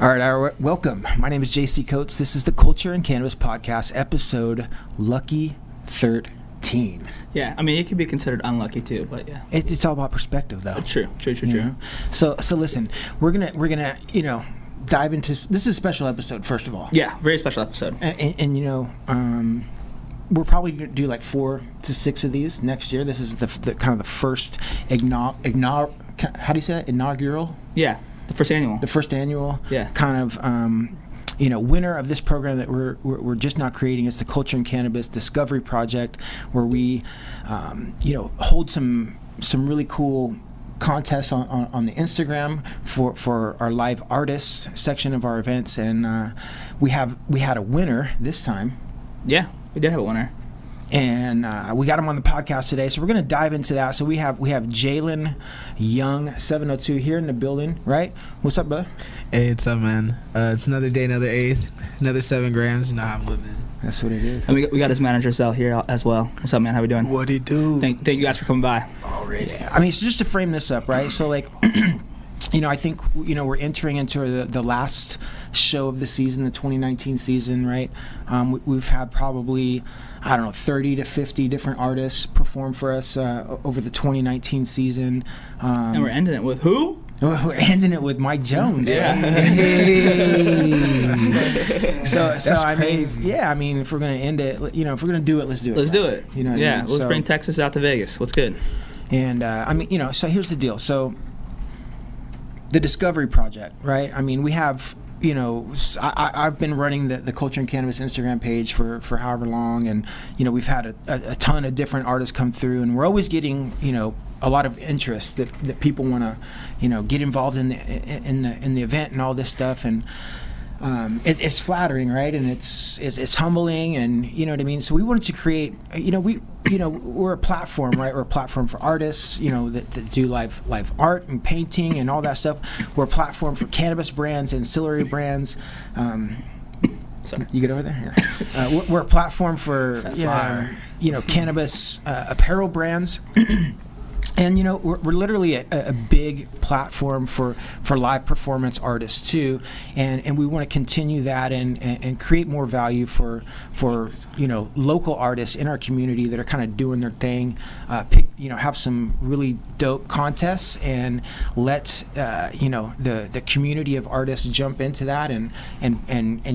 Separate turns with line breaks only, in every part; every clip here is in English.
All right, welcome. My name is JC Coates. This is the Culture and Cannabis Podcast, episode Lucky 13.
Yeah, I mean, it could be considered unlucky too, but yeah.
It's all about perspective, though.
True.
So listen, we're gonna dive into this. Is a special episode, first of all.
Yeah, very special episode.
And we're probably gonna do like 4 to 6 of these next year. This is the kind of the first how do you say that? Inaugural.
Yeah. The first annual
kind of winner of this program that we're just now creating. It's the Culture and Cannabis Discovery Project, where we hold some really cool contests on the Instagram for our live artists section of our events, and we had a winner this time.
Yeah, we did have a winner.
And we got him on the podcast today, so we're going to dive into that. So we have Jalen Young, 702 here in the building, right? What's up, brother?
Hey, what's up, man? It's another day, another eighth, another 7 grams. You know how I'm living.
That's what it is.
And we got his manager Zell here as well. What's up, man? How we doing?
What he do?
Thank you guys for coming by.
Already. I mean, so just to frame this up, right? So like, I think we're entering into the last show of the season, the 2019 season, right? We've had probably 30 to 50 different artists perform for us over the 2019 season.
And we're ending it with who?
We're ending it with Mike Jones.
Yeah.
Hey. So I mean, I mean, if we're gonna end it, if we're gonna do it, let's do it.
Let's do it.
You know what I mean?
Let's bring Texas out to Vegas. What's good?
And I mean, so here's the deal. So the Discovery Project, right? I mean, we have. I've been running the Culture and Cannabis Instagram page for however long, and we've had a ton of different artists come through, and we're always getting a lot of interest that people want to get involved in the event and all this stuff, and it's flattering, right? And it's humbling, and you know what I mean. So we wanted to create, we're a platform, right? We're a platform for artists, that do live art and painting and all that stuff. We're a platform for cannabis brands, ancillary brands. Sorry, you get over there. Yeah. We're a platform for cannabis apparel brands. And we're literally a big platform for live performance artists too, and we want to continue that and create more value for local artists in our community that are kind of doing their thing. Have some really dope contests and let the community of artists jump into that and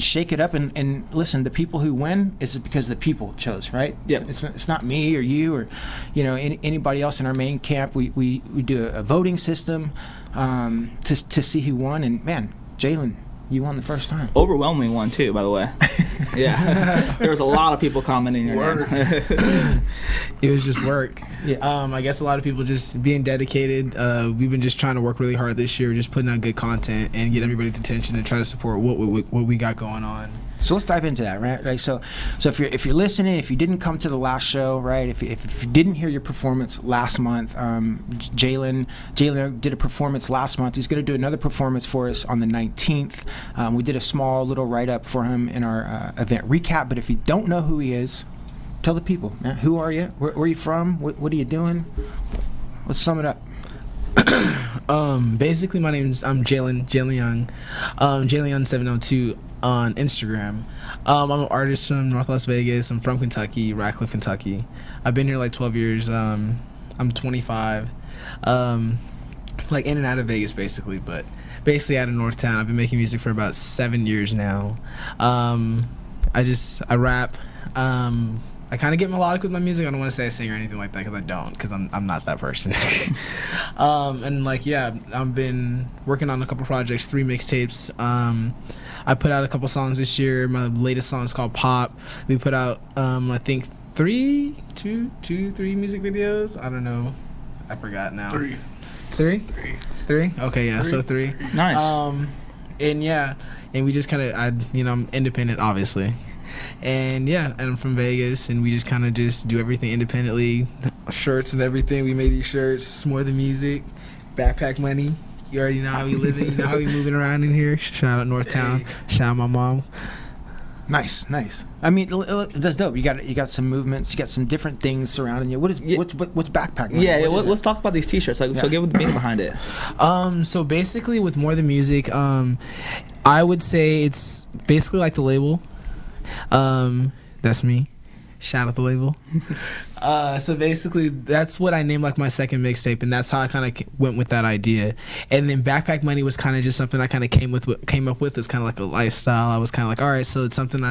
shake it up and listen. The people who win is because the people chose, right?
Yeah.
It's not me or you or anybody else in our main camp. We do a voting system to see who won, and man, Jalen, you won the first time.
Overwhelming one too, by the way. Yeah, there was a lot of people commenting.
It was just work.
Yeah.
I guess a lot of people just being dedicated. We've been just trying to work really hard this year, just putting out good content and get everybody's attention and try to support what we got going on.
So let's dive into that, right? Like, so if you're listening, if you didn't come to the last show, right? If you didn't hear your performance last month, Jalen did a performance last month. He's going to do another performance for us on the 19th. We did a small little write-up for him in our event recap. But if you don't know who he is, tell the people, man. Who are you? Where are you from? What are you doing? Let's sum it up.
Basically, I'm Jalen Young, Jalen Young 702 on Instagram. I'm an artist from North Las Vegas. I'm from Kentucky, Radcliffe, Kentucky. I've been here like 12 years. I'm 25. Like in and out of Vegas, basically, but basically out of Northtown. I've been making music for about 7 years now. I rap. I kind of get melodic with my music. I don't want to say I sing or anything like that because I don't, because I'm not that person. And I've been working on a couple projects, 3 mixtapes. I put out a couple songs this year. My latest song is called Pop. We put out I think 3 music videos. I don't know. I forgot now. 3. Okay, yeah. 3. So 3.
Nice.
And we just kind of I'm independent, obviously. And I'm from Vegas, and we just kind of just do everything independently. Shirts and everything. We made these shirts. It's more than music. Backpack money. You already know how we living. You know how we moving around in here. Shout out Northtown. Hey. Shout out my mom.
Nice. I mean, that's dope. You got some movements. You got some different things surrounding you. What's backpack money?
Yeah, let's talk about these T-shirts. So give the meaning behind it.
So basically, with More Than Music, I would say it's basically like the label. That's me. Shout out the label. So basically, that's what I named like my second mixtape, and that's how I kind of went with that idea. And then Backpack Money was kind of just something I kind of came up with. It's kind of like a lifestyle. I was kind of like, all right, so it's something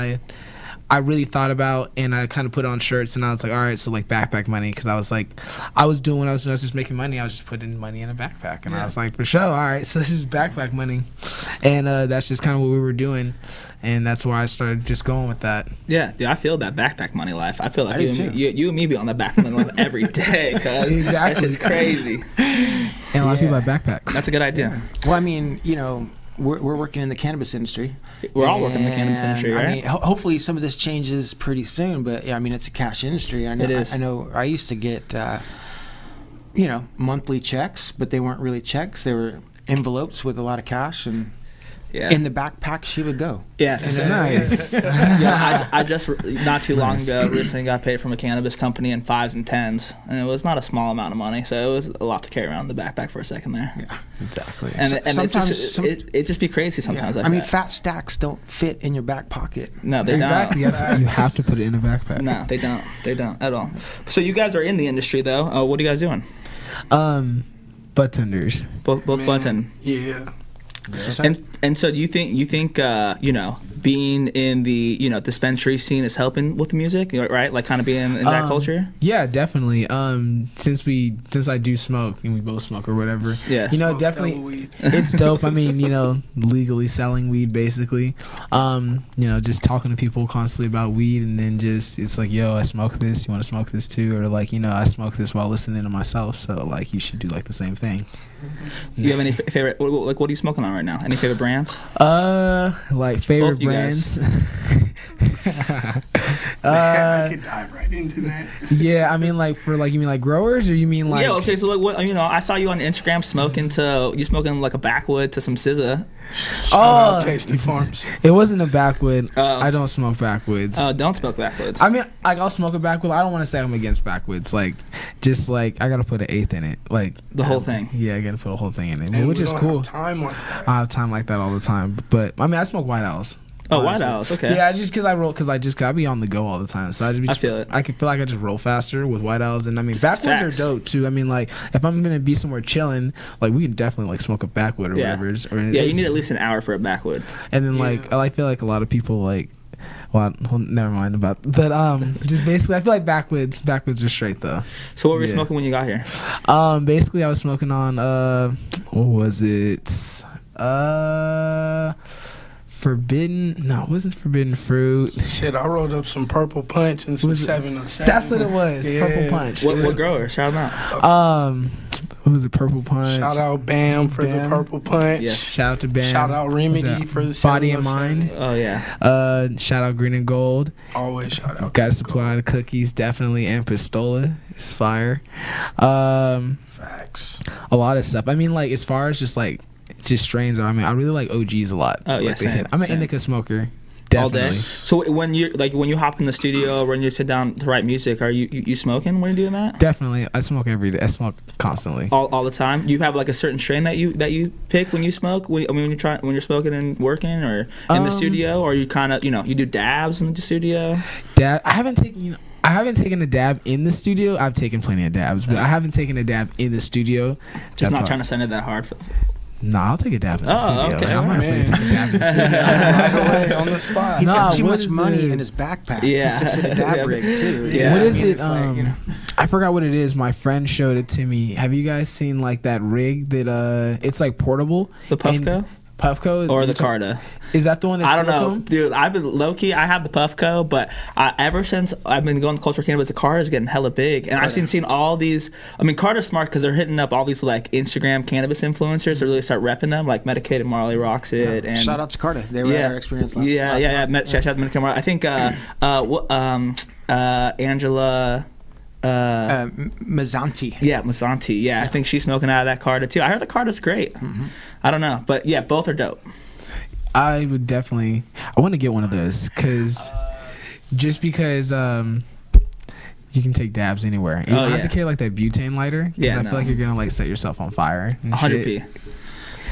I really thought about, and I kind of put on shirts, and I was like, all right, so like Backpack Money, because I was like, I was doing what I was doing, I was just making money, I was just putting money in a backpack, and I was like, for sure, all right, so this is Backpack Money, and that's just kind of what we were doing, and that's why I started just going with that.
Yeah, dude, I feel that Backpack Money life. I feel like you and me be on that Backpack Money life every day, cuz
Exactly.
That shit's crazy.
And a lot of people have backpacks.
That's a good idea.
Yeah. Well, I mean, you know, we're working in the cannabis industry.
We're all working in the cannabis industry, right?
I mean, hopefully some of this changes pretty soon, but yeah, I mean, it's a cash industry. I know,
it is.
I know I used to get, you know, monthly checks, but they weren't really checks. They were envelopes with a lot of cash, and in the backpack she would go.
Yeah,
nice.
Yeah, I just not too long ago recently got paid from a cannabis company in 5s and 10s, and it was not a small amount of money, so it was a lot to carry around in the backpack for a second there.
Yeah,
exactly.
And
sometimes
it just be crazy sometimes.
Yeah. I mean, fat stacks don't fit in your back pocket.
No, they
don't. You have to put it in a backpack.
No, they don't. They don't at all. So you guys are in the industry though. What are you guys doing?
Budtenders.
Both Budtender.
Yeah.
And so you think you know, being in the, you know, dispensary scene is helping with the music, right? Like kind of being in that culture.
Yeah, definitely. Since I do smoke and we both smoke or whatever.
Yeah.
You know, definitely it's dope. I mean, you know, legally selling weed basically. You know, just talking to people constantly about weed, and then just it's like, yo, I smoke this. You want to smoke this too? Or like, you know, I smoke this while listening to myself. So like, you should do like the same thing.
Do you have any favorite? Like, what are you smoking on right now? Any favorite brands?
Like favorite brands.
I could dive right into that.
Yeah, I mean, like for like, you mean like growers, or you mean like?
Yeah. Okay. So like, what, you know, I saw you on Instagram smoking like a backwood to some SZA.
Oh,
Tasty Farms.
It wasn't a backwood. I don't smoke backwoods.
Oh, don't smoke backwoods.
I mean, like I'll smoke a backwood. I don't want to say I'm against backwoods. Like, just like I gotta put an eighth in it. Like
the whole thing.
Yeah, I gotta put a whole thing in it,
And
which is cool.
Time like that.
I have time like that all the time. But I mean, I smoke White Owls.
Oh, White Owls, okay.
Yeah, just because I be on the go all the time, so I feel it. I can feel like I just roll faster with White Owls, and I mean backwoods are dope too. I mean, like if I'm gonna be somewhere chilling, like we can definitely like smoke a backwood or whatever.
Yeah, you need at least an hour for a backwood.
And then like I feel like a lot of people like, well, never mind about, but just basically I feel like backwoods are straight though.
So what were you smoking when you got here?
Basically I was smoking on what was it? It wasn't forbidden fruit.
Shit, I rolled up some Purple Punch and some 707.
That's what it was.
Yeah.
Purple Punch.
What grower? Shout them out.
What was it? Purple Punch.
Shout out Bam for the Purple Punch.
Yeah.
Shout out to Bam.
Shout out Remedy for the
Body and Mind.
Oh yeah.
Shout out Green and Gold.
Always shout out.
Got to supply the cookies definitely, and Pistola. It's fire.
Facts.
A lot of stuff. I mean, like as far as just strains. I mean, I really like OGs a lot.
Oh yeah, same.
I'm an indica smoker. Definitely.
All day. So when you hop in the studio, or when you sit down to write music, are you smoking when you're doing that?
Definitely. I smoke every day. I smoke constantly.
All the time. You have like a certain strain that you pick when you smoke. When you're smoking and working, or in the studio, or you kind of you do dabs in the studio.
I haven't taken a dab in the studio. I've taken plenty of dabs, but I haven't taken a dab in the studio.
Just not trying to send it that hard.
Nah, I'll take a dab in the studio.
Okay.
I'm not afraid to take a dab in the studio.
Right away on the spot.
He's got too much money in his backpack.
Yeah.
To fit a dab rig too.
Yeah.
What is it? I forgot what it is. My friend showed it to me. Have you guys seen like that rig that it's like portable?
The Puffco? Or the Carta?
Is that the one that's
I don't
silicone?
know, dude. I've been low key. I have the Puffco, but ever since I've been going to Culture Cannabis, the Carta's getting hella big, and I've seen all these. I mean, Carta's smart because they're hitting up all these like Instagram cannabis influencers to really start repping them, like Medicated Marley rocks it. And
shout out to Carta. They were at our experience last.
Shout out to Medicated Marley. I think Angela.
Mazzanti.
Yeah, Mazzanti. Yeah, I think she's smoking out of that Carta too. I heard the Carta's great. Mm-hmm. I don't know, but yeah, both are dope.
I would definitely. I want to get one of those because you can take dabs anywhere. You don't have to carry like that butane lighter. I feel like you're gonna like set yourself on fire.
100p.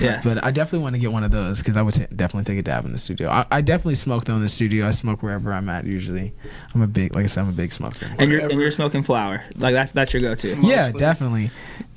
Yeah.
But I definitely want to get one of those because I would definitely take a dab in the studio. I definitely smoke though in the studio. I smoke wherever I'm at usually. I'm a big smoker.
And you're smoking flower. Like that's your go-to.
Yeah, definitely.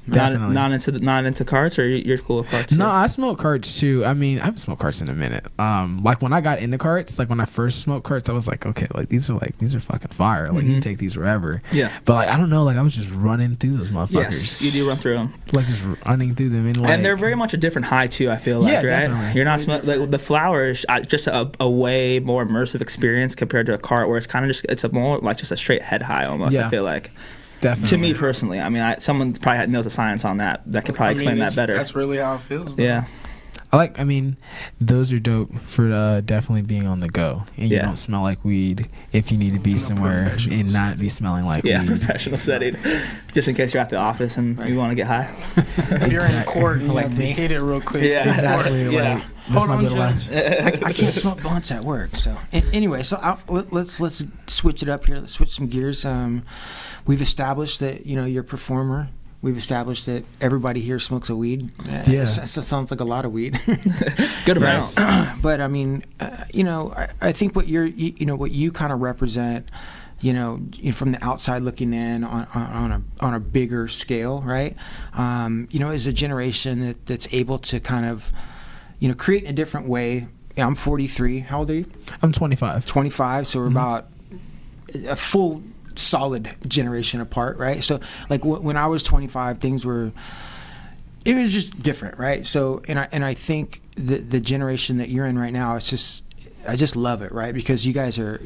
Definitely.
Not into carts, or you're cool with carts?
No, I smoke carts too. I mean, I haven't smoked carts in a minute. Like when I got into carts, like when I first smoked carts, I was like, okay, like these are fucking fire. Like you can take these wherever.
Yeah.
But like I don't know, like I was just running through those motherfuckers.
Yes, you do run through them.
Like just running through them, and
they're very much a different high too. I feel like,
yeah,
right?
Definitely.
You're not like the flower is just a way more immersive experience compared to a cart, where it's kind of it's a more like just a straight head high almost.
Yeah.
I feel like.
Definitely.
To me personally, I mean, someone probably knows the science on that could probably explain that better.
That's really how it feels, though.
Yeah.
I mean, those are dope for definitely being on the go, and you don't smell like weed if you need to be somewhere and not be smelling like weed.
Professional setting, just in case you're at the office and you want to get high.
If you're in court, you
Like
have to
me.
hit it real quick.
Yeah.
Exactly.
Yeah.
Like, that's
Hold
my
on,
good life.
Judge.
I can't smoke blunts at work. So anyway, so let's switch it up here. Let's switch some gears. We've established that you're a performer. We've established that everybody here smokes a weed.
Yeah.
That sounds like a lot of weed.
Good amount.
But I mean, I think what what you kind of represent, from the outside looking in on a bigger scale, right? Is a generation that's able to kind of, create in a different way. I'm 43. How old are you?
I'm 25.
25. So we're about a full solid generation apart, right? So like when I was 25, it was just different, right? So and I think the generation that you're in right now, I just love it, right? Because you guys you're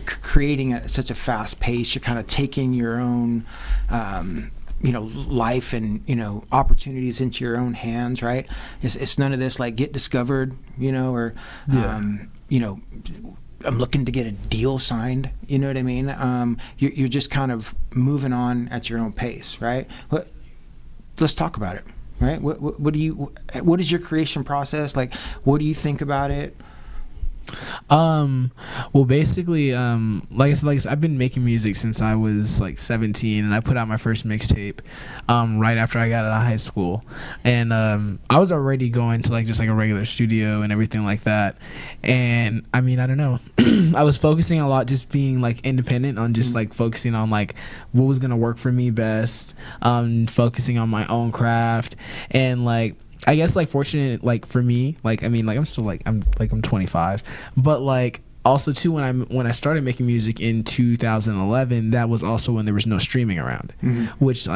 creating at such a fast pace. You're kind of taking your own life and opportunities into your own hands, right? It's none of this like get discovered, or I'm looking to get a deal signed. You know what I mean? You're just kind of moving on at your own pace, right? Let's talk about it, right? What is your creation process like? What do you think about it?
Well, basically, like I said, I've been making music since I was like 17, and I put out my first mixtape right after I got out of high school, and I was already going to just a regular studio and everything like that. And I mean, I don't know, I was focusing a lot just being independent on just focusing on what was gonna work for me best, focusing on my own craft, and I guess fortunate for me, I'm still I'm 25, but also too when I started making music in 2011, that was also when there was no streaming around, which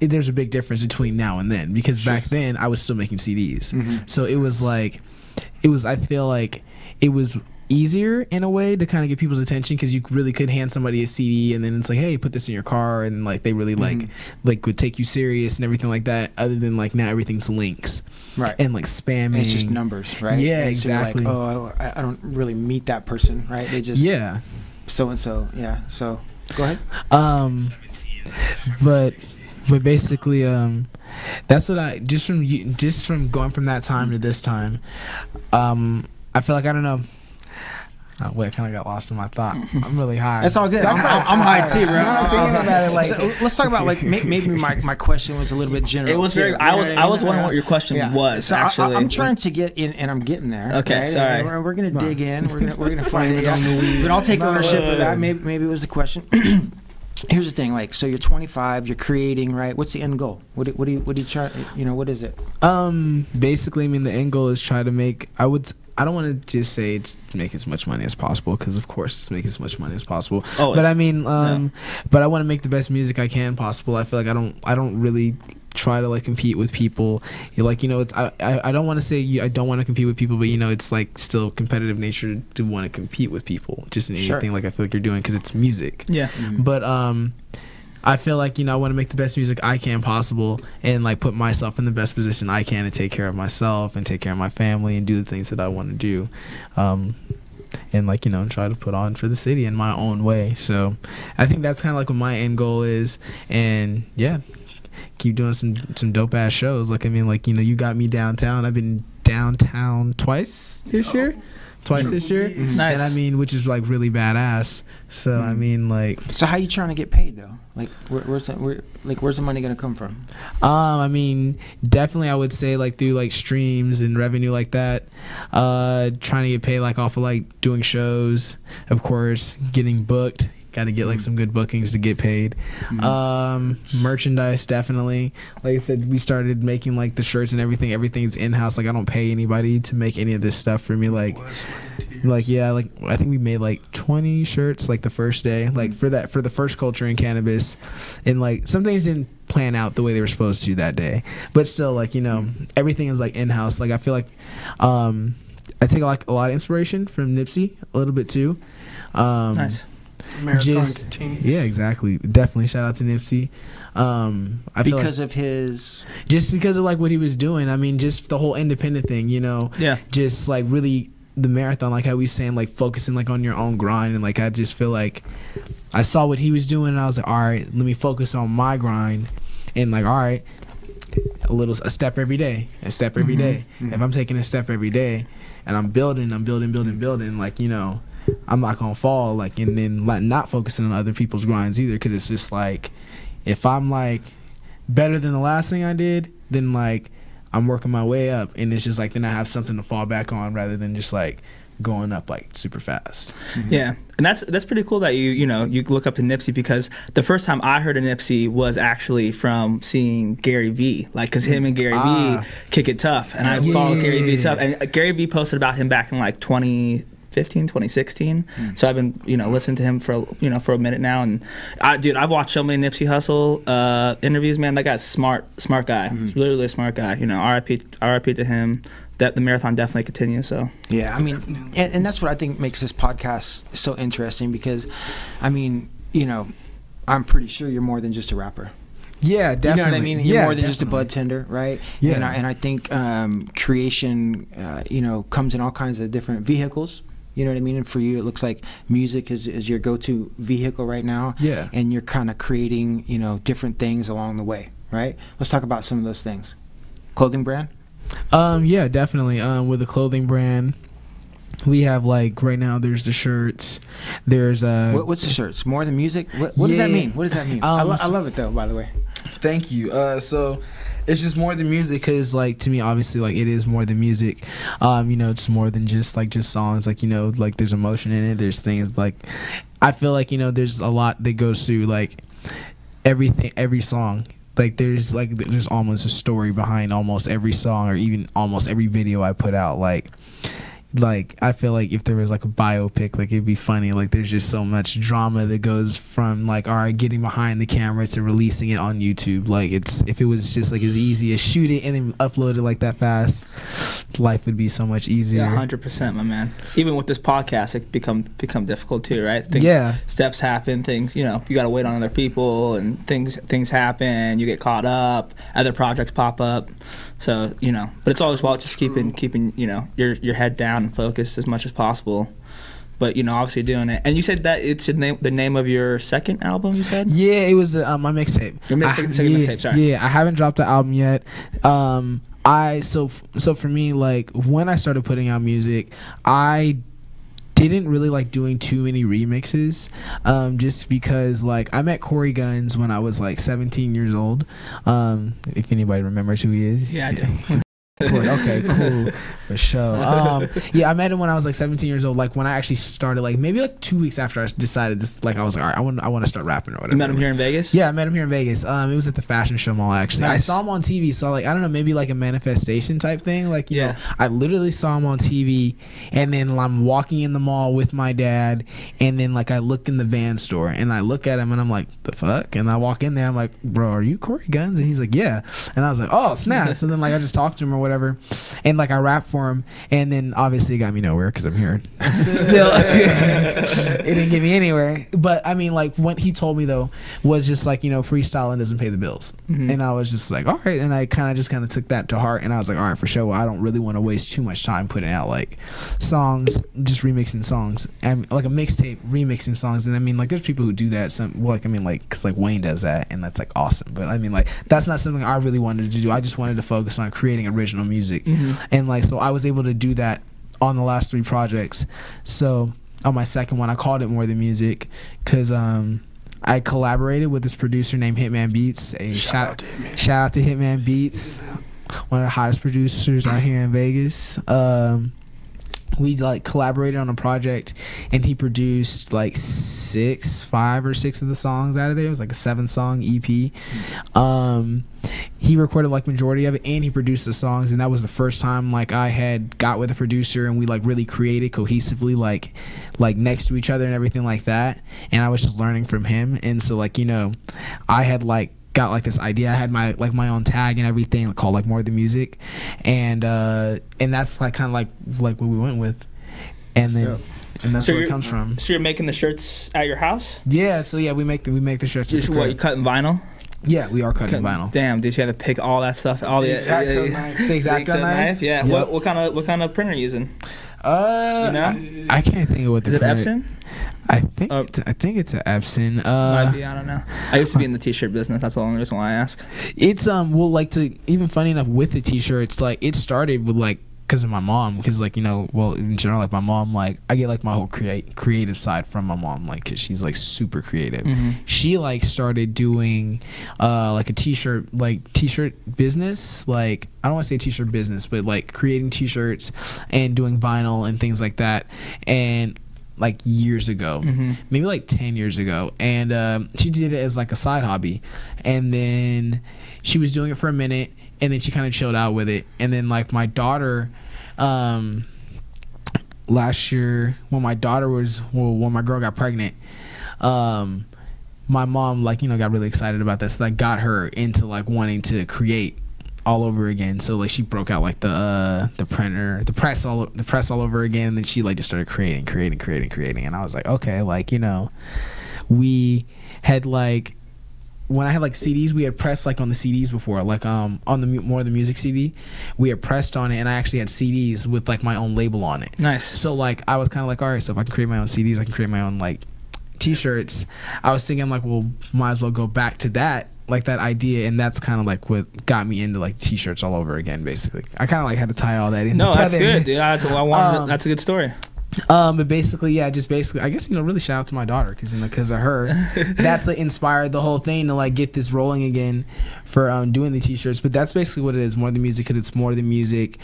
there's a big difference between now and then, because back then I was still making CDs, so it was I feel like it was easier in a way to kind of get people's attention, because you really could hand somebody a CD and then it's hey, put this in your car, and they really would take you serious and everything like that, other than now everything's links,
right?
And spamming,
it's just numbers, right?
Yeah,
it's
exactly.
I don't really meet that person, right? They just so and so, yeah. So go ahead.
But basically, that's what I just from going from that time to this time, I feel like I don't know. Oh, wait, I kind of got lost in my thought. I'm really high.
That's all good. I'm high too, bro.
I'm thinking about it
so let's talk about maybe my question was a little bit general.
It was very. I was wondering what your question was.
So
actually,
I'm trying to get in, and I'm getting there.
Okay, sorry.
And we're gonna dig in. We're gonna find it. But I'll take ownership of that. Maybe it was the question. Here's the thing, so you're 25, you're creating, right? What's the end goal? What do you try? What is it?
Basically, the end goal is try to make. I don't want to just say make as much money as possible, because of course it's make as much money as possible.
Always.
But but I want to make the best music I can possible. I feel like I don't really try to compete with people. It's, I don't want to say I don't want to compete with people, but it's still competitive nature to want to compete with people just in anything I feel like you're doing, because it's music.
Yeah.
But I feel like I want to make the best music I can possible, and put myself in the best position I can to take care of myself and take care of my family and do the things that I want to do, and try to put on for the city in my own way. So I think that's kind of what my end goal is, and keep doing some dope ass shows. You got me downtown. I've been downtown twice this year. twice this year.
Nice.
And I mean, which is like really badass. So I mean, like,
So how you trying to get paid though? Like, where's the money gonna come from?
I mean, definitely I would say like through like streams and revenue like that. Trying to get paid like off of like doing shows, of course, getting booked. Got to get like some good bookings to get paid. Merchandise, definitely. Like I said, we started making like the shirts and everything. Everything's in house. Like I don't pay anybody to make any of this stuff for me. Like yeah, like I think we made like 20 shirts like the first day. Like for the first Culture in Cannabis, and like some things didn't plan out the way they were supposed to that day. But still, like, you know, everything is like in house. Like I feel like I take like a lot of inspiration from Nipsey a little bit too.
Nice.
Marathon continues.
Yeah, exactly. Definitely shout out to Nipsey. I feel
Because
like
of his,
just because of like what he was doing. I mean, just the whole independent thing, you know.
Yeah.
Just like really the marathon, like how we saying, like focusing like on your own grind, and like I just feel like I saw what he was doing, and I was like, all right, let me focus on my grind, and like, all right, a step every day, If I'm taking a step every day, and I'm building, like, you know, I'm not gonna fall, like, and then like not focusing on other people's grinds either, because it's just like, if I'm like better than the last thing I did, then like I'm working my way up, and it's just like then I have something to fall back on rather than just like going up like super fast.
Yeah, and that's pretty cool that you look up to Nipsey, because the first time I heard of Nipsey was actually from seeing Gary Vee, like, because him and Gary Vee kick it tough, and I follow Gary Vee tough, and Gary Vee posted about him back in like 2015, 2016. So I've been, listening to him for a minute now, and I've watched so many Nipsey Hussle interviews, man. That guy's smart guy. He's really, really smart guy. RIP to him. That the marathon definitely continues. So
yeah, I mean, and that's what I think makes this podcast so interesting, because, I mean, I'm pretty sure you're more than just a rapper.
Yeah, definitely.
You know what I mean? You're more than
definitely.
just a Budtender, right?
Yeah.
And I think creation, comes in all kinds of different vehicles. You know what I mean? And for you, it looks like music is your go-to vehicle right now.
Yeah.
And you're kind of creating, different things along the way, right? Let's talk about some of those things. Clothing brand?
Yeah, definitely. With the clothing brand, we have like right now there's the shirts. There's
what's the shirts? More than music? What does that mean? What does that mean? I love it though, by the way.
Thank you. So it's just more than music, because like to me, obviously, like it is more than music. It's more than just songs. Like, like there's emotion in it. There's things like, I feel like, there's a lot that goes through like every song. Like there's almost a story behind almost every song, or even almost every video I put out. Like I feel like if there was like a biopic, like it'd be funny. Like there's just so much drama that goes from like, all right, getting behind the camera to releasing it on YouTube. Like if it was just like as easy as shoot it and then upload it like that fast, life would be so much easier.
yeah, 100%, my man. Even with this podcast, it become difficult too, right? Steps happen, things, you got to wait on other people, and things happen. You get caught up, other projects pop up. So, but it's always about just keeping your head down and focused as much as possible. But, obviously doing it. And you said that it's the name of your second album, you said?
Yeah, it was my mixtape.
Your second mixtape, sorry.
Yeah, I haven't dropped the album yet. So for me, like when I started putting out music, I didn't really like doing too many remixes, just because like I met Corey Guns when I was like 17 years old. If anybody remembers who he is.
Yeah, I do.
Okay, cool, for sure. Yeah, I met him when I was like 17 years old. Like when I actually started, like maybe like 2 weeks after I decided this. Like I was like, all right, I want to start rapping or whatever.
You met him here in Vegas?
Yeah, I met him here in Vegas. It was at the Fashion Show Mall actually.
Nice.
I saw him on TV, so like I don't know, maybe like a manifestation type thing. Like you know, I literally saw him on TV, and then I'm walking in the mall with my dad, and then like I look in the van store, and I look at him, and I'm like, the fuck? And I walk in there, I'm like, bro, are you Corey Guns? And he's like, yeah. And I was like, oh snap. So then like I just talked to him or whatever, and like I rapped for him, and then obviously it got me nowhere because I'm here. Still, it didn't get me anywhere. But I mean, like what he told me though was just like, freestyling doesn't pay the bills, and I was just like, all right. And I kind of took that to heart, and I was like, all right, for sure. Well, I don't really want to waste too much time putting out like songs, just remixing songs, and like a mixtape remixing songs. And I mean, like there's people who do that. Because like Wayne does that, and that's like awesome. But I mean, like that's not something I really wanted to do. I just wanted to focus on creating original music. And like so I was able to do that on the last 3 projects. So on my second one, I called it More Than Music because I collaborated with this producer named Hitman Beats. Shout out to Hitman Beats, one of the hottest producers out here in Vegas. We like collaborated on a project, and he produced like 5 or 6 of the songs out of there. It was like a 7-song EP. He recorded like majority of it, and he produced the songs, and that was the first time like I had got with a producer and we like really created cohesively, like next to each other and everything like that. And I was just learning from him, and so like, you know, I had like got like this idea. I had my own tag and everything called like More Than Music, and that's like kind of like what we went with, and that's where it comes from.
So you're making the shirts at your house?
Yeah. So yeah, we make the shirts.
You cutting vinyl?
Yeah, we are cutting vinyl.
Damn, dude, you have to pick all that stuff, all the
X-Acto knife. The X-Acto knife.
Yeah.
Yep.
What kind of printer are you using?
You know, I can't think of what the
Is it
printer.
Epson?
I think it's an Epson.
Might be, I don't know. I used to be in the t-shirt business. That's the only reason why I ask.
It's well, like, to even funny enough with the t-shirts, like it started with like because of my mom, because like, you know, well, in general, like my mom, like I get like my whole creative side from my mom, like because she's like super creative. She like started doing like a t-shirt business, like I don't want to say t-shirt business, but like creating t-shirts and doing vinyl and things like that, and like years ago, maybe like 10 years ago, and she did it as like a side hobby, and then she was doing it for a minute, and then she kind of chilled out with it, and then like my daughter, last year when my girl got pregnant, my mom, like, you know, got really excited about this, so that got her into like wanting to create all over again. So like she broke out like the printer, the press all over again, and then she like just started creating, and I was like, okay, like, you know, we had like, when I had like CDs, we had pressed like on the CDs before, like on the More Than Music CD, we had pressed on it, and I actually had CDs with like my own label on it. Nice. So like I was kind of like, all right, so if I can create my own CDs, I can create my own like t-shirts. I was thinking like, well, might as well go back to that, like that idea, and that's kind of like what got me into like t-shirts all over again, basically. I kind of like had to tie all that in.
No, that's good, dude. That's what I wanted. That's a good story.
But basically, yeah, just basically, I guess, you know, really shout out to my daughter, because, you know, because of her, that's like inspired the whole thing to like get this rolling again for doing the t-shirts. But that's basically what it is, More Than Music, because it's More Than Music.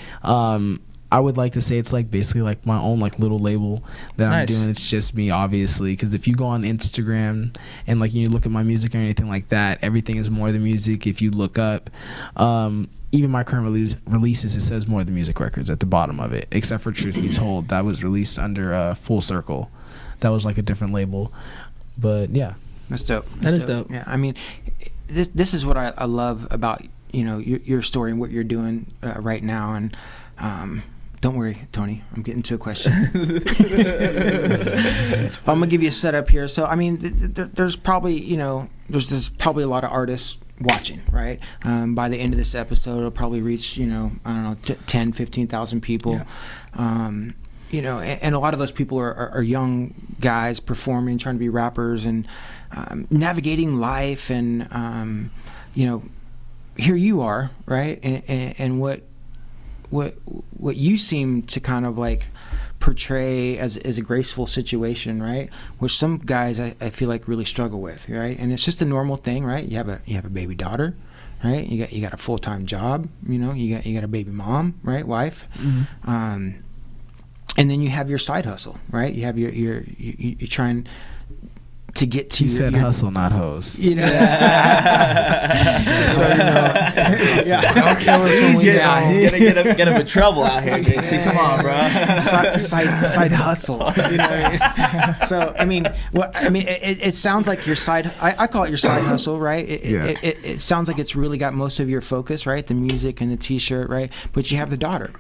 I would like to say it's like basically like my own like little label that I'm doing. It's just me, obviously, because if you go on Instagram and like you look at my music or anything like that, everything is More Than Music. If you look up even my current releases, it says More Than Music Records at the bottom of it, except for Truth Be Told, that was released under Full Circle. That was like a different label. But yeah,
that's dope.
That is dope.
Yeah, I mean, this is what I love about, you know, your story and what you're doing right now. And don't worry, Tony, I'm getting to a question. I'm gonna give you a setup here. So I mean, there's probably, you know, there's probably a lot of artists watching, right? By the end of this episode, it'll probably reach, you know, I don't know, 10, 15,000 people. Yeah. You know, and a lot of those people are young guys performing, trying to be rappers, and navigating life, and you know, here you are, right? And what you seem to kind of like portray as a graceful situation, right? Which some guys I feel like really struggle with, right? And it's just a normal thing, right? You have a baby daughter, right? You got a full-time job, you know, you got a baby mom, right? Wife. Mm-hmm. And then you have your side hustle, right? You have you're trying to get to.
You said hustle, not hose.
You know.
So, you know,
yeah. Don't kill us when we
get him in trouble out here, JC. Come on, bro.
Side hustle. You know what I mean? So I mean, it sounds like your side. I call it your side hustle, right? It sounds like it's really got most of your focus, right? The music and the T-shirt, right? But you have the daughter.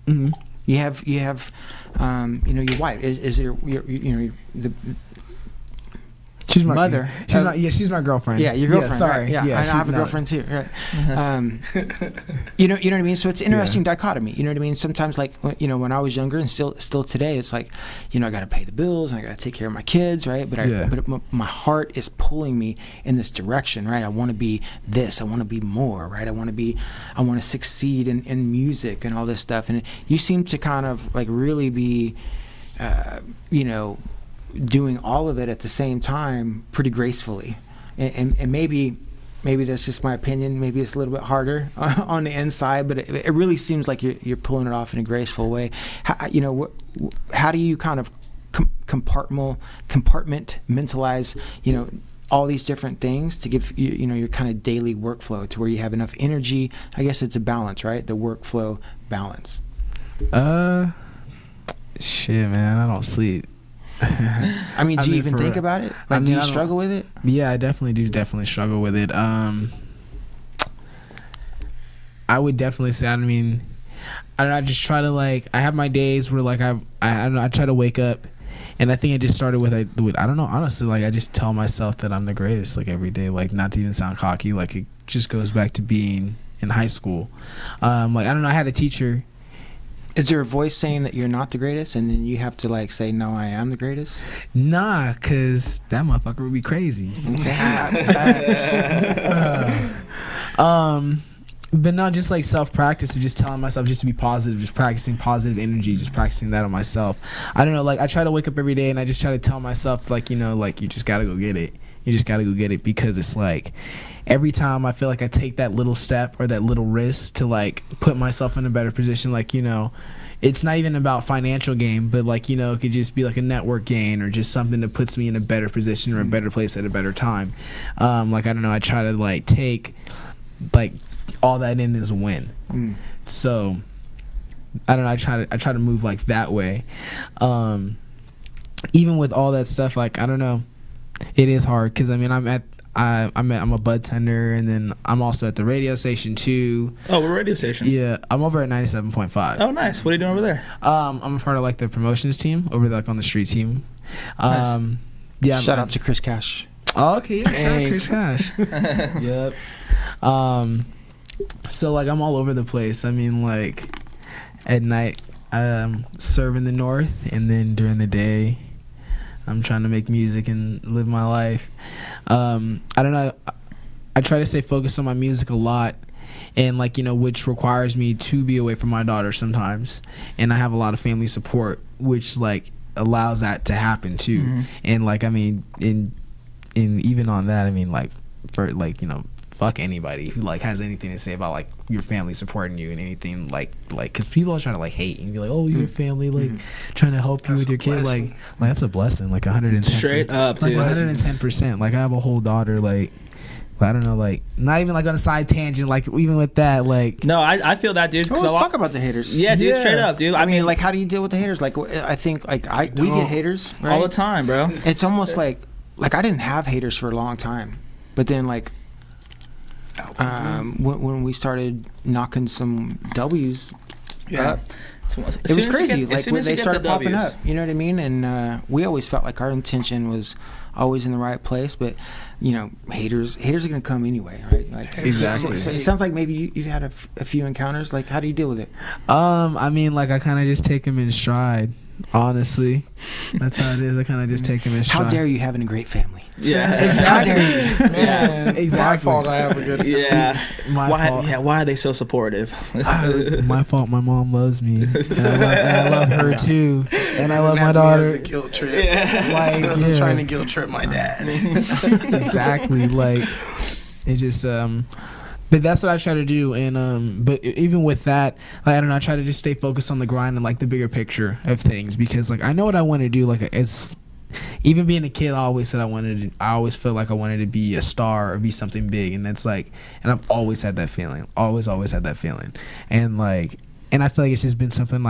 Mm-hmm.
You have you know, your wife. Is there you know the
She's my
mother.
She's my girlfriend.
Yeah, your girlfriend.
Yeah, sorry.
Right? Yeah, I have a girlfriend too. Right. You know what I mean. So it's an interesting dichotomy. You know what I mean. Sometimes, like when I was younger, and still today, it's like, I got to pay the bills, and I got to take care of my kids, right? But my heart is pulling me in this direction, right? I want to be this. I want to be more, right? I want to succeed in music and all this stuff. And you seem to kind of like really be, doing all of it at the same time pretty gracefully, and maybe that's just my opinion. Maybe it's a little bit harder on the inside, but it really seems like you're pulling it off in a graceful way. How do you kind of compartmentalize all these different things to give your kind of daily workflow to where you have enough energy? I guess it's a balance, right? The workflow balance.
Shit, man, I don't sleep.
I mean, do you even think about it? Like, do you struggle with it?
Yeah, I definitely struggle with it. I would definitely say, I don't know, I just try to I have my days where I don't know, I try to wake up, and I think it just started with I don't know, honestly, I just tell myself that I'm the greatest every day, not to even sound cocky, it just goes back to being in high school. I don't know, I had a teacher.
Is there a voice saying that you're not the greatest, and then you have to say, no, I am the greatest?
Nah, cause that motherfucker would be crazy. But no, just self-practice of just telling myself just to be positive, just practicing positive energy, just practicing that on myself. I don't know, I try to wake up every day and I just try to tell myself you just gotta go get it. You just gotta go get it, because it's every time I feel I take that little step or that little risk to put myself in a better position, it's not even about financial gain, but it could just be a network gain or just something that puts me in a better position or a better place at a better time. I don't know, I try to take all that in as a win. So I don't know, I try to move that way. Even with all that stuff, I don't know, it is hard, because I'm a Budtender, and then I'm also at the radio station too.
Oh, what radio station?
Yeah, I'm over at 97.5.
Oh, nice. What are you doing over there?
I'm a part of the promotions team over there, on the street team.
Nice.
Yeah.
Shout out to Chris Cash.
Oh, okay, yeah, shout out Chris Cash. Yep. So I'm all over the place. At night, serve in the north, and then during the day, I'm trying to make music and live my life. I don't know, I try to stay focused on my music a lot, and which requires me to be away from my daughter sometimes, and I have a lot of family support, which allows that to happen too. And even on that, for fuck anybody who has anything to say about your family supporting you and anything because people are trying to hate and be oh, your family trying to help you with your kid, that's a blessing, 110
straight up, dude.
110%. I have a whole daughter, I don't know, not even on a side tangent, even with that,
no, I feel that, dude.
Let's talk about the haters.
Yeah, dude, straight up, dude.
I mean, how do you deal with the haters? I think we get haters, right?
All the time, bro.
It's almost I didn't have haters for a long time, but then when we started knocking some W's up, it was crazy. When they started popping up, you know what I mean? And we always felt our intention was always in the right place, but haters are gonna come anyway, right?
Exactly.
So it sounds like maybe you've had a few encounters. How do you deal with it?
I kind of just take them in stride. Honestly, that's how it is. I kind of just take them in stride.
How dare you having a great family?
Yeah,
exactly.
Yeah,
exactly.
My fault. I have a good.
Yeah,
my fault.
Yeah, why are they so supportive?
My fault. My mom loves me, and I love her too, and I love my daughter.
As a guilt trip.
Yeah,
I'm trying to guilt trip my dad.
Exactly. It just But that's what I try to do, and but even with that, I don't know, I try to just stay focused on the grind and the bigger picture of things, because I know what I want to do. It's even being a kid, I always said I always felt I wanted to be a star or be something big, and it's and I've always had that feeling, always had that feeling, and I feel it's just been something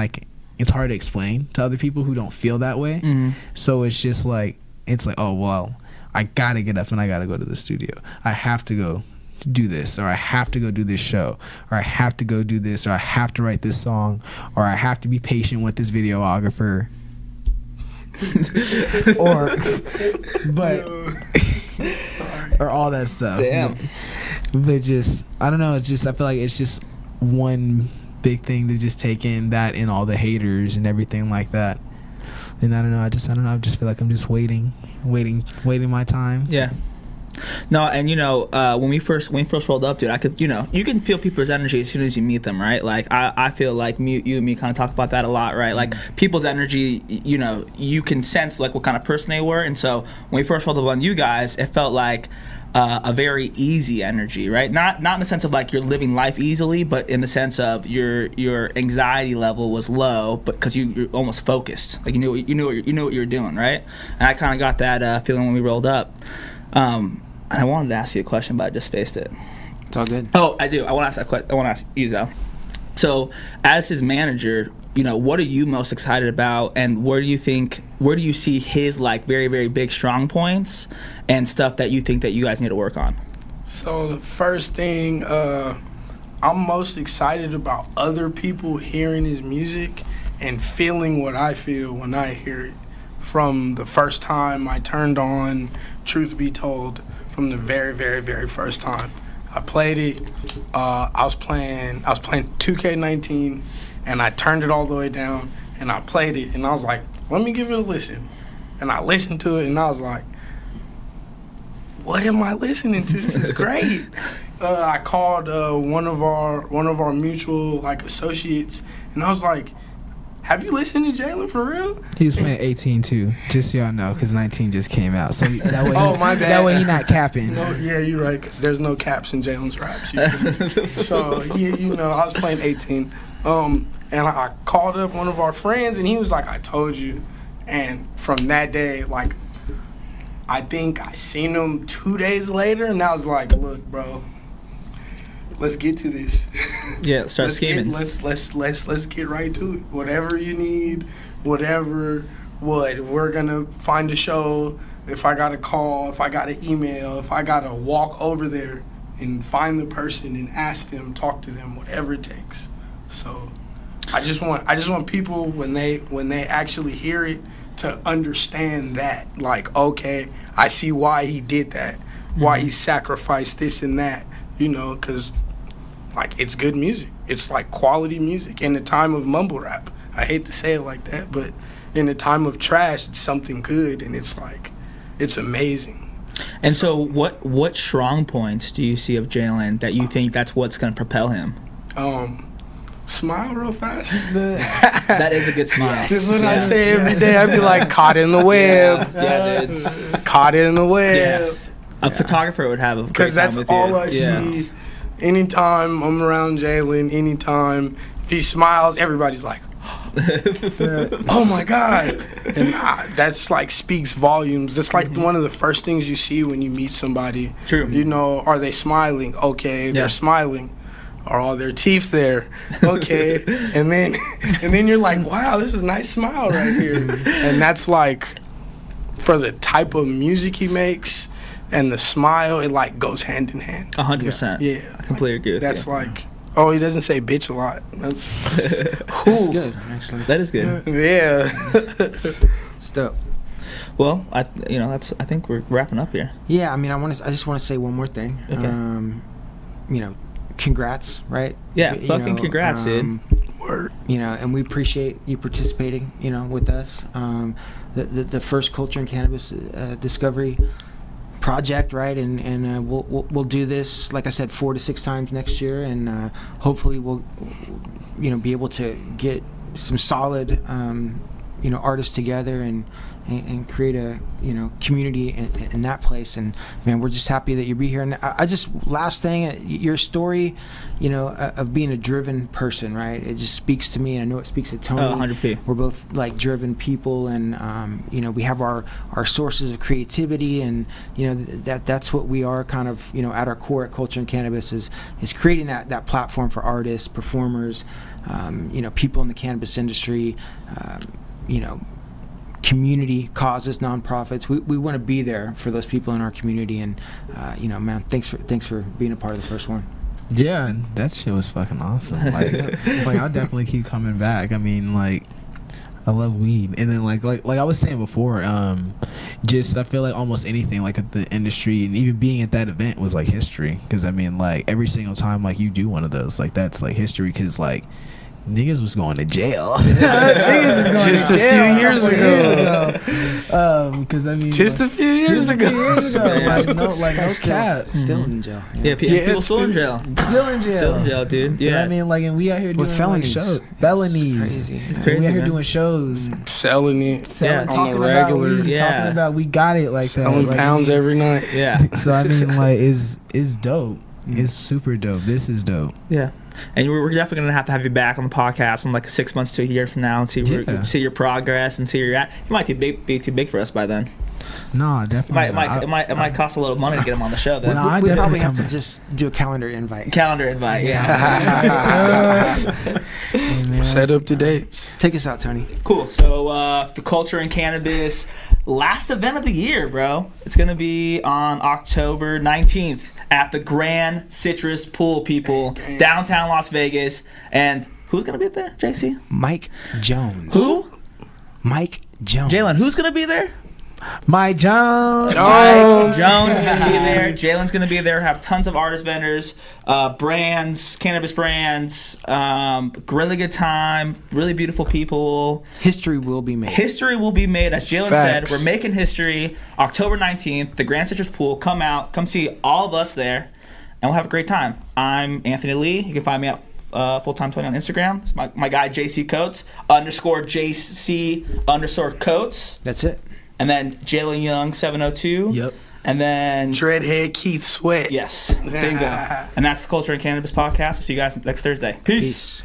it's hard to explain to other people who don't feel that way. So it's just oh well, I gotta get up and I gotta go to the studio. I have to go do this, or I have to go do this show, or I have to go do this, or I have to write this song, or I have to be patient with this videographer. but or all that stuff.
Damn.
But just I don't know. It's just I feel like it's just one big thing to just take in that and all the haters and everything like that. And I don't know. I just feel like I'm just waiting my time.
Yeah. No, and when we first rolled up, dude, I could, you can feel people's energy as soon as you meet them, right? Like I feel like you and me kind of talk about that a lot, right? Like people's energy, you can sense like what kind of person they were, and so when we first rolled up on you guys, it felt like a very easy energy, right? Not in the sense of like you're living life easily, but in the sense of your anxiety level was low, but because you're almost focused, like you knew what you were doing, right? And I kind of got that feeling when we rolled up. And I wanted to ask you a question, but I just spaced it.
It's all good.
Oh, I do. I want to ask you, Zal. So, as his manager, what are you most excited about, and where do you see his like very, very big strong points and stuff that you think that you guys need to work on?
So the first thing, I'm most excited about other people hearing his music and feeling what I feel when I hear it. From the first time I turned on Truth Be Told, from the very, very, very first time I played it, I was playing 2K19, and I turned it all the way down, and I played it, and I was like, let me give it a listen. And I listened to it, and I was like, what am I listening to? This is great. I called one of our mutual like associates, and I was like, have you listened to Jalen for real?
He was playing 18 too, just so y'all know, because 19 just came out. So that way,
my bad.
That way he not capping.
No, yeah, you're right, because there's no caps in Jalen's raps. So I was playing 18, and I called up one of our friends, and he was like, I told you. And from that day, like, I think I seen him 2 days later, and I was like, look, bro, let's get to this.
Yeah, start scheming.
Let's get right to it. Whatever you need, we're gonna find a show. If I gotta call, if I gotta email, if I gotta walk over there and find the person and ask them, talk to them, whatever it takes. So I just want people when they actually hear it to understand that, like, okay, I see why he did that, why he sacrificed this and that, because like it's good music. It's like quality music in the time of mumble rap. I hate to say it like that, but in the time of trash, it's something good, and it's like, it's amazing.
And so what strong points do you see of Jalen that you think that's what's going to propel him?
Smile real fast.
That is a good smile.
This is what I say every day. I be like, caught in the web.
Yeah, dude.
Caught in the web.
Yes. A photographer would have a great time
that's
with you.
all I see. Anytime I'm around Jalen, anytime if he smiles, everybody's like, oh my God. And that's like speaks volumes. That's like one of the first things you see when you meet somebody.
True.
Are they smiling? Okay, they're smiling. Are all their teeth there? Okay. and then you're like, wow, this is a nice smile right here. And that's like, for the type of music he makes and the smile, it like goes hand in hand.
100%.
Yeah.
I completely agree with you.
That's like, oh, he doesn't say bitch a lot. That's
That's good, actually.
That is good.
Yeah.
It's dope.
Well, I think we're wrapping up here.
Yeah, I mean, I just want to say one more thing.
Okay.
Congrats, right?
Yeah, fucking congrats, dude.
Word.
And we appreciate you participating, with us. The first Culture and Cannabis discovery project, right? And we'll do this, like I said, 4 to 6 times next year, and hopefully we'll, be able to get some solid, artists together and create a community in that place. And man, we're just happy that you'll be here. And I just, last thing, your story of being a driven person, right, it just speaks to me, and I know it speaks to Tony.
100p.
We're both like driven people, and we have our sources of creativity, and that's what we are kind of at our core at Culture and Cannabis is creating that platform for artists, performers, people in the cannabis industry, community causes, nonprofits. We want to be there for those people in our community, and man, thanks for being a part of the first one.
Yeah, that shit was fucking awesome. Like I'll definitely keep coming back. I mean, like, I love weed, and then like I was saying before, just I feel like almost anything like at the industry and even being at that event was like history, because I mean like every single time like you do one of those, like that's like history, because like niggas was going to jail. Niggas was going
just
to
a
jail
few years ago.
Because I mean,
Just a few years ago.
like no cap.
Still in jail.
Yeah, people still in jail.
Still in jail.
Still in jail, dude.
You know
Yeah.
what I mean? Like, and we out here doing
With felonies.
like shows. Felonies.
Crazy.
And
Crazy,
we out here
man.
doing shows.
Selling it.
Selling,
Yeah.
On the
talking
regular.
about weed,
Yeah.
talking about we got it like that.
Selling
Like,
pounds every night.
Yeah.
So I mean, like, it's dope. It's super dope. This is dope.
Yeah. And we're definitely gonna have you back on the podcast in like 6 months to a year from now and see see your progress and see where you're at. You might be too big for us by then.
No, definitely.
It might cost a little money to get him on the show then.
Well, I
We probably
definitely
have to
come-
just do a calendar invite.
Calendar invite. Yeah.
Hey, man.
Set up the dates.
Take us out, Tony.
Cool. So the Culture and Cannabis last event of the year, bro. It's gonna be on October 19th at the Grand Citrus Pool, people, downtown Las Vegas. And who's gonna be there, JC?
Mike Jones.
Who?
Mike Jones.
Jalen. Who's gonna be there?
Mike Jones.
Mike Jones is gonna be there. Jalen's gonna be there. Have tons of artist vendors, brands, cannabis brands, really good time, really beautiful people.
History will be made.
History will be made, as Jalen
Facts.
said. We're making history. October 19th, the Grand Citrus Pool. Come out, come see all of us there, and we'll have a great time. I'm Anthony Lee. You can find me at Full-Time Tony on Instagram. It's my guy JC Coates _JC_Coates.
That's it.
And then Jalen Young 702.
Yep.
And then
Dreadhead Keith Sweat.
yes, bingo. And that's the Culture and Cannabis podcast. We'll see you guys next Thursday. Peace.
Peace.